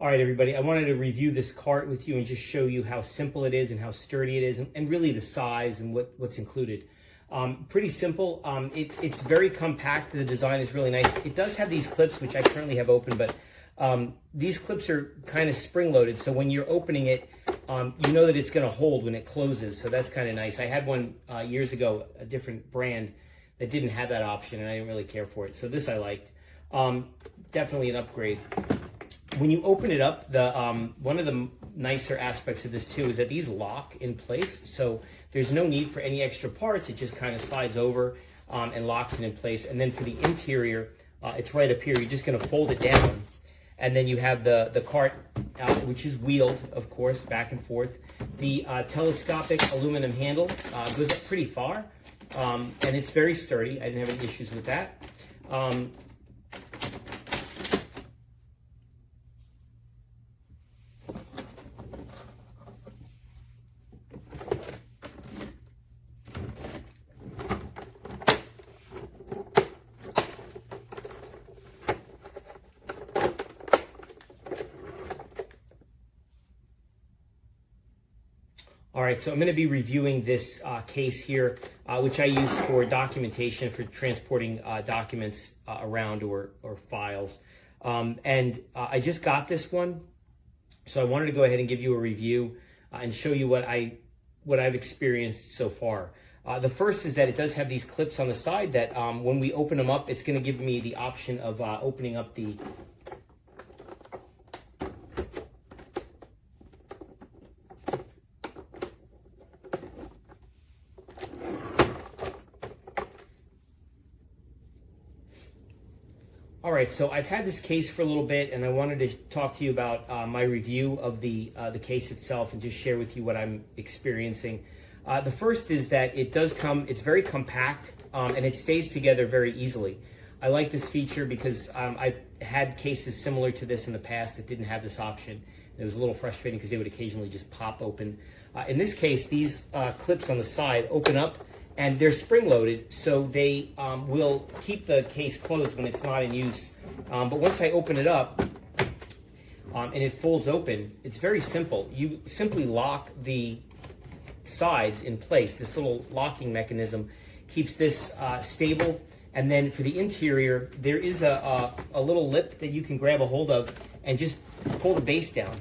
All right, everybody, I wanted to review this cart with you and just show you how simple it is and how sturdy it is, and really the size and what's included. Pretty simple. It's very compact. The design is really nice. It does have these clips, which I currently have open, but these clips are kind of spring-loaded, so when you're opening it, you know that it's going to hold when it closes, so that's kind of nice. I had one years ago, a different brand, that didn't have that option, and I didn't really care for it, so this I liked. Definitely an upgrade. When you open it up, one of the nicer aspects of this too is that these lock in place, so there's no need for any extra parts. It just kind of slides over and locks it in place. And then for the interior, it's right up here. You're just going to fold it down, and then you have the cart, which is wheeled, of course, back and forth. The telescopic aluminum handle goes up pretty far, and it's very sturdy. I didn't have any issues with that. All right, so I'm going to be reviewing this case here, which I use for documentation, for transporting documents around or files. I just got this one, so I wanted to go ahead and give you a review and show you what I've experienced so far. The first is that it does have these clips on the side that when we open them up, it's going to give me the option of opening up the All right, so I've had this case for a little bit, and I wanted to talk to you about my review of the case itself and just share with you what I'm experiencing. The first is that it does come, it's very compact, and it stays together very easily. I like this feature because I've had cases similar to this in the past that didn't have this option. It was a little frustrating because they would occasionally just pop open. In this case, these clips on the side open up, and they're spring-loaded, so they will keep the case closed when it's not in use. But once I open it up and it folds open, it's very simple. You simply lock the sides in place. This little locking mechanism keeps this stable. And then for the interior, there is a little lip that you can grab a hold of and just pull the base down.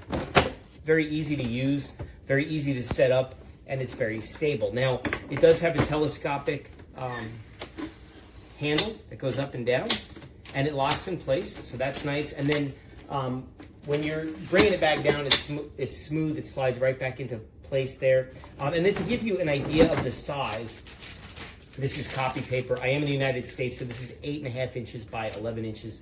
Very easy to use, very easy to set up, and it's very stable. Now, it does have a telescopic handle that goes up and down, and it locks in place, so that's nice. And then when you're bringing it back down, it's smooth, it slides right back into place there. And then to give you an idea of the size, this is copy paper. I am in the United States, so this is 8.5 inches by 11 inches.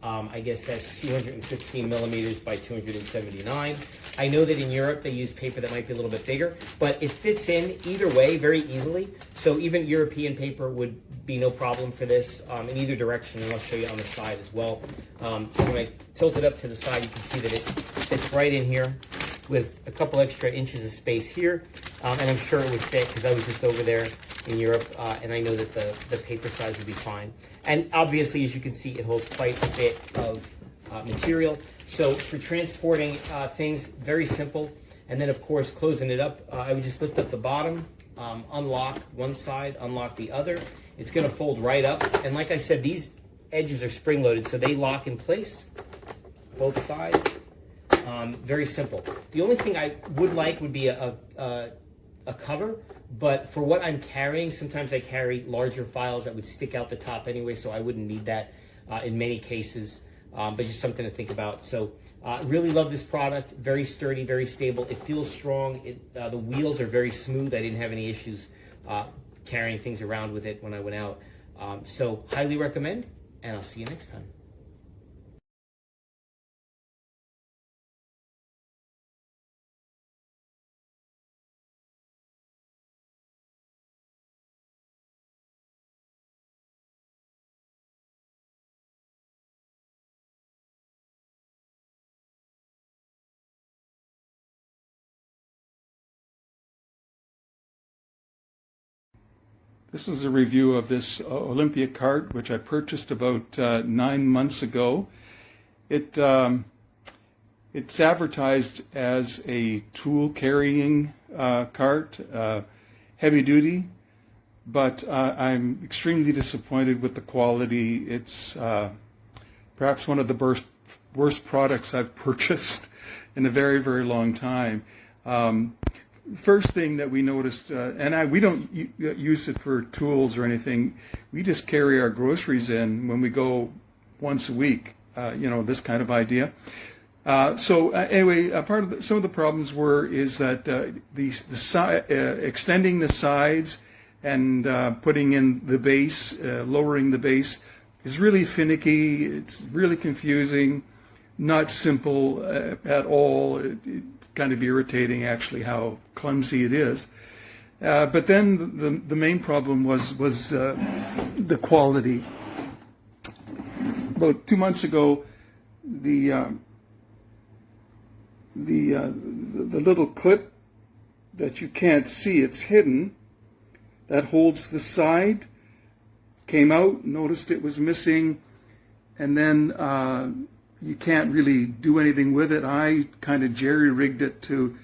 I guess that's 215 millimeters by 279. I know that in Europe they use paper that might be a little bit bigger, but it fits in either way very easily. So even European paper would be no problem for this in either direction, and I'll show you on the side as well. So when I tilt it up to the side, you can see that it fits right in here with a couple extra inches of space here, and I'm sure it would fit because I was just over there in Europe, and I know that the paper size would be fine. And obviously, as you can see, it holds quite a bit of material. So for transporting things, very simple. And then, of course, closing it up, I would just lift up the bottom, unlock one side, unlock the other. It's going to fold right up. And like I said, these edges are spring-loaded, so they lock in place, both sides. Very simple. The only thing I would like would be a cover, but for what I'm carrying, sometimes I carry larger files that would stick out the top anyway, so I wouldn't need that in many cases, but just something to think about. So really love this product. Very sturdy, very stable. It feels strong. The wheels are very smooth. I didn't have any issues carrying things around with it when I went out. So highly recommend, and I'll see you next time. This is a review of this Olympia cart, which I purchased about 9 months ago. It It's advertised as a tool carrying cart, heavy duty, but I'm extremely disappointed with the quality. It's perhaps one of the worst products I've purchased in a very, very long time. First thing that we noticed, and we don't use it for tools or anything. We just carry our groceries in when we go once a week. This kind of idea. Anyway, some of the problems is that extending the sides and putting in the base, lowering the base, is really finicky. It's really confusing, not simple at all. It's kind of irritating, actually, how clumsy it is. But then the main problem was the quality. About 2 months ago, the little clip that you can't see, it's hidden, that holds the side, came out, noticed it was missing, and then you can't really do anything with it. I kind of jerry-rigged it to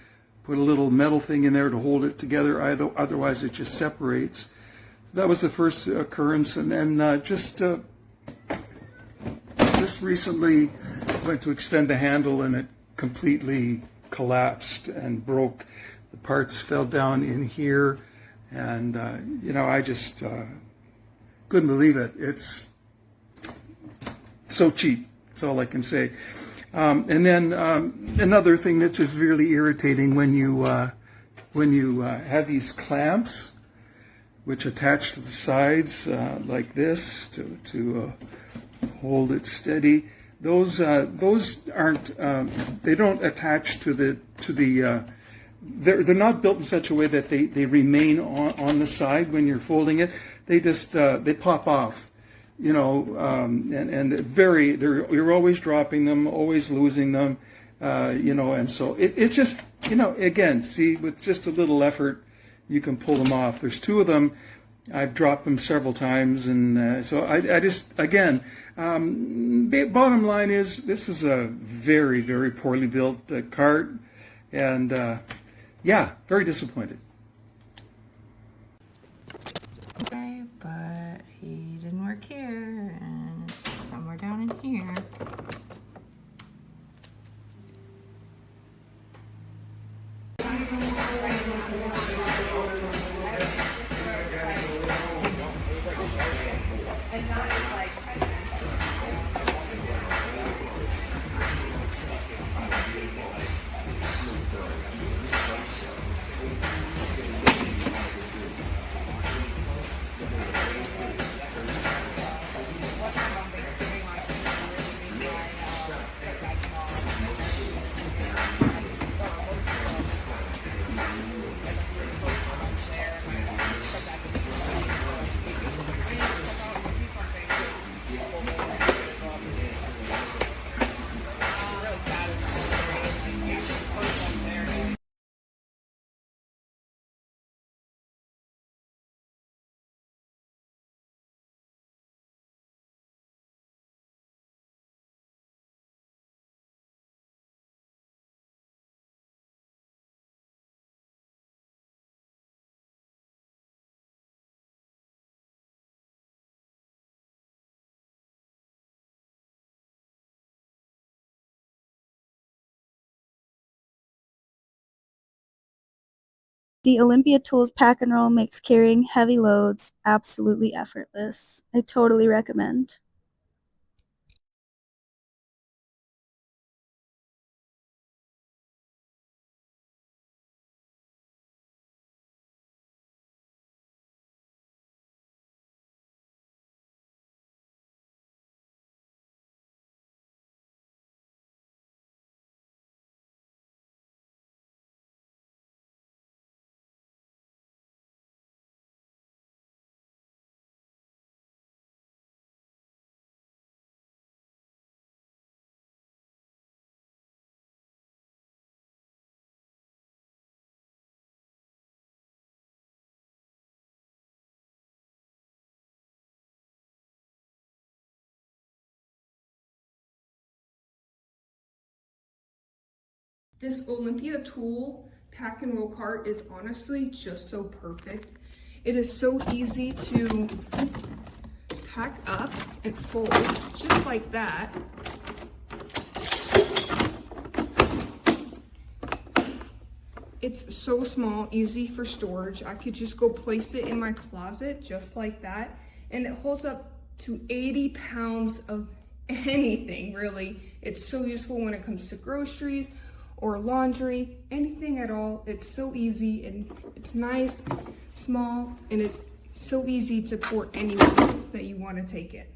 put a little metal thing in there to hold it together, otherwise it just separates. That was the first occurrence, and then just recently went to extend the handle and it completely collapsed and broke. The parts fell down in here, and I just couldn't believe it. It's so cheap. That's all I can say. And then another thing that's just really irritating when you have these clamps which attach to the sides like this to hold it steady. Those aren't. They don't attach to the. They're not built in such a way that they remain on the side when you're folding it. They just they pop off. And you're always dropping them, always losing them. And so it's just again, see, with just a little effort, you can pull them off. There's 2 of them. I've dropped them several times, and so I just, again, bottom line is this is a very, very poorly built cart, and very disappointed. Okay, but he didn't work here, and it's somewhere down in here. The Olympia Tools Pack and Roll makes carrying heavy loads absolutely effortless. I totally recommend. This Olympia tool pack and roll cart is honestly just so perfect. It is so easy to pack up and fold just like that. It's so small, easy for storage. I could just go place it in my closet just like that. And it holds up to 80 pounds of anything, really. It's so useful when it comes to groceries or laundry, anything at all. It's so easy and it's nice, small, and it's so easy to port anywhere that you want to take it.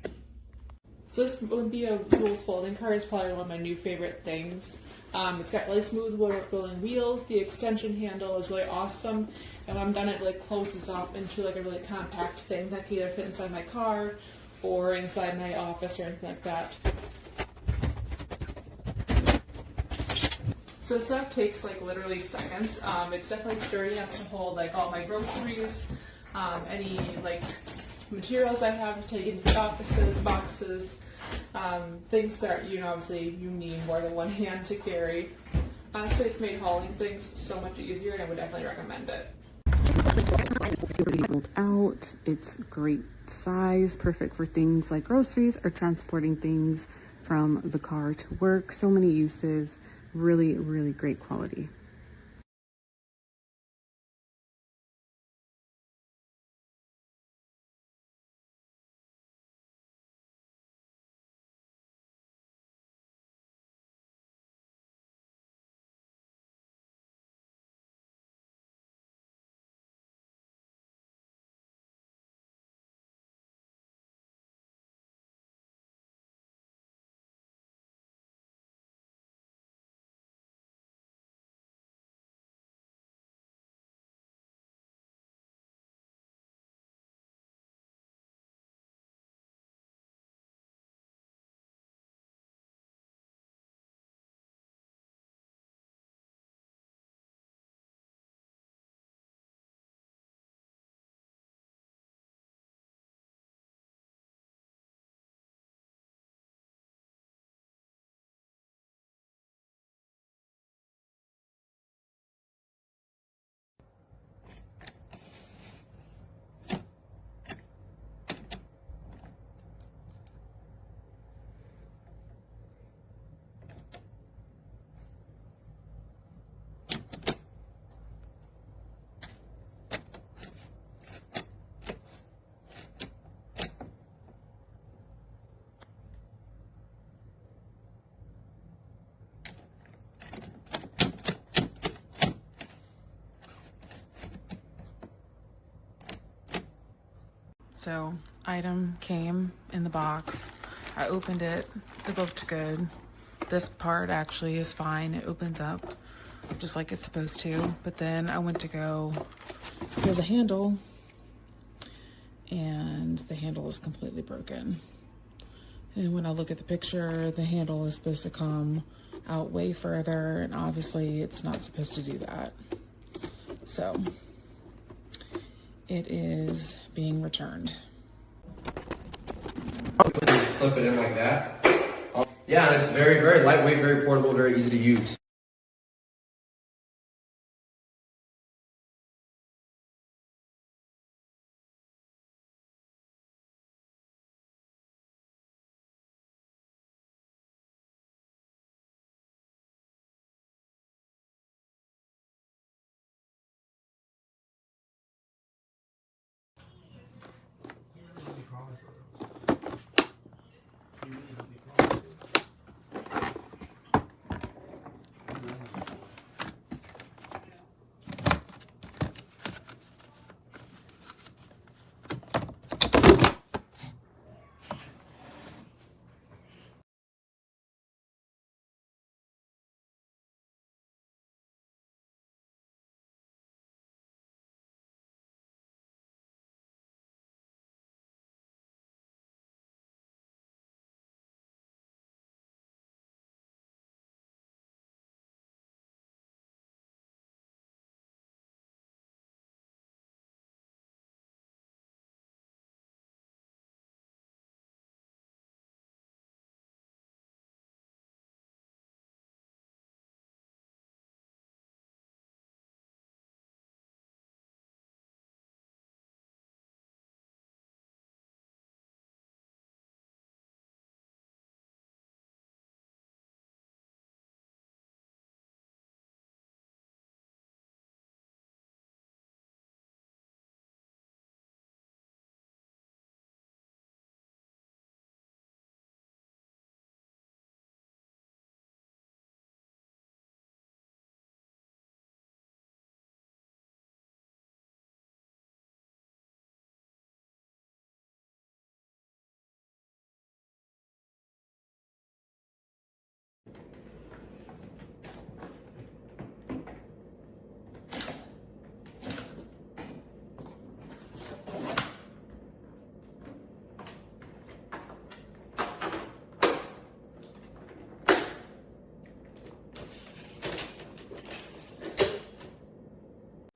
So this Olympia Tools folding cart is probably one of my new favorite things. It's got really smooth rolling wheels. The extension handle is really awesome, and when I'm done, it really closes up into like a really compact thing that can either fit inside my car or inside my office or anything like that. So this stuff takes like literally seconds. It's definitely sturdy enough to hold like all my groceries, any like materials I have to take into the offices, boxes, things that obviously you need more than one hand to carry. Honestly, it's made hauling things so much easier, and I would definitely recommend it. Rolled out. It's great size, perfect for things like groceries or transporting things from the car to work. So many uses. Really, really great quality. So, item came in the box. I opened it. It looked good. This part actually is fine. It opens up just like it's supposed to. But then I went to go feel the handle, and the handle is completely broken. And when I look at the picture, the handle is supposed to come out way further, and obviously it's not supposed to do that. So it is being returned. Clip it in like that. Yeah, and it's very, very lightweight, very portable, very easy to use.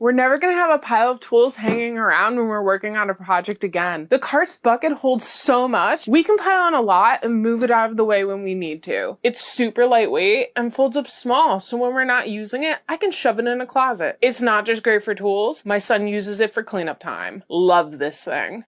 We're never gonna have a pile of tools hanging around when we're working on a project again. The cart's bucket holds so much, we can pile on a lot and move it out of the way when we need to. It's super lightweight and folds up small, so when we're not using it, I can shove it in a closet. It's not just great for tools, my son uses it for cleanup time. Love this thing.